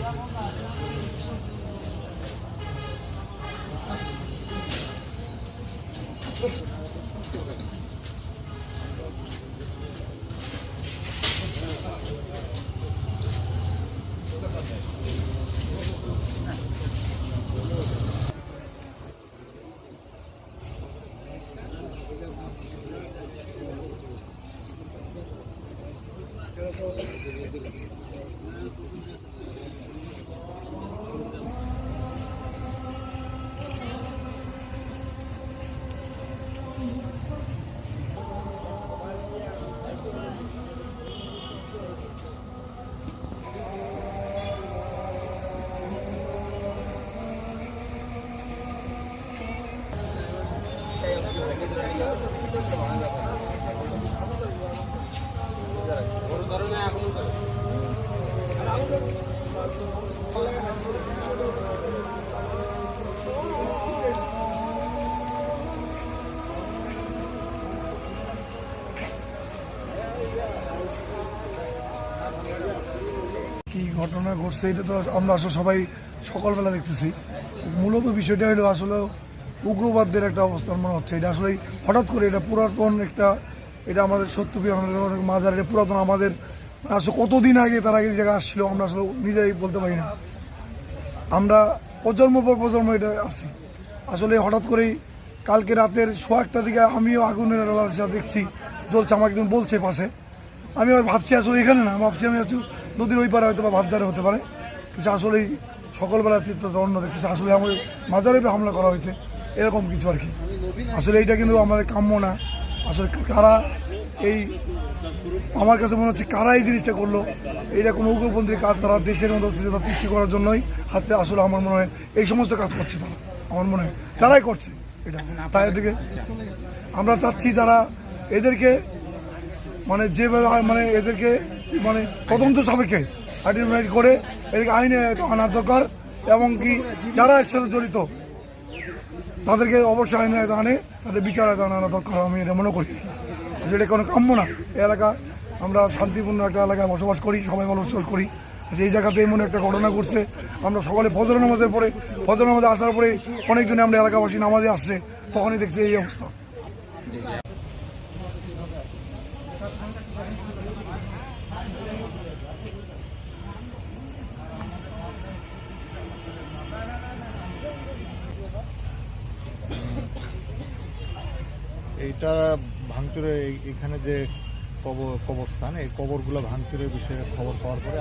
কি ঘটনা ঘটছে এটা তো আমরা আসলে সবাই সকালবেলা দেখতেছি। মূলত বিষয়টা হলো আসলে উগ্রবাদদের একটা অবস্থান মনে হচ্ছে। এটা আসলে হঠাৎ করে এটা পুরাতন একটা, এটা আমাদের সত্যপীর মাজার, এটা পুরাতন আমাদের আসলে কতদিন আগে তার আগে জায়গায় আসছিল আমরা আসলে নিজেরাই বলতে পারি না। আমরা প্রজন্ম পর প্রজন্ম এটা আছি। আসলে হঠাৎ করেই কালকে রাতের 1:15 দিকে আমিও আগুনের দেখছি জ্বলছে, আমাকে একজন বলছে পাশে। আমি আবার ভাবছি আসলে এখানে না, ভাবছি আমি আসলে নদীর ওই পারে হয়তো বা ভাবজারে হতে পারে, কিছু আসলেই সকালবেলার চিত্রটা অন্য দেখতেছে। আসলে আমাদের মাজারে হামলা করা হয়েছে এরকম কিছু আর কি। আসলে এইটা কিন্তু আমাদের কাম্য না। আসলে কারা এই, আমার কাছে মনে হচ্ছে কারা এই জিনিসটা করলো, এইটা কোনো উগ্রপন্থীর কাজ। তারা দেশের মধ্যে অস্থিরতা সৃষ্টি করার জন্যই হাতে আসলে আমার মনে হয় এই সমস্ত কাজ করছে তারা, আমার মনে হয় যারাই করছে এটা। তাই এদিকে আমরা চাচ্ছি যারা এদেরকে মানে যেভাবে মানে এদেরকে মানে তদন্ত সাপেক্ষে আইডেন্টিফাই করে এদেরকে আইনে আনার দরকার, এবং কি যারা এর সাথে জড়িত তাদেরকে অবশ্যই আইনে আনে, তাদের বিচার আনা দরকার। আমি এটা মনে করি যেটা কোনো কাম্য না। এই এলাকা আমরা শান্তিপূর্ণ একটা এলাকায় বসবাস করি, সবাই বসবাস করি। এই জায়গাতে এমন একটা ঘটনা ঘটছে, আমরা সকালে ফজর নামাজের পরে, ফজর নামাজে আসার পরে অনেকজনে আমরা এলাকাবাসী নামাজে আসছে, তখনই দেখছি এই অবস্থা। এইটা ভাঙচুরে এখানে যে কবরস্থান, এই কবরগুলো ভাঙচুরের বিষয়ে খবর পাওয়ার পরে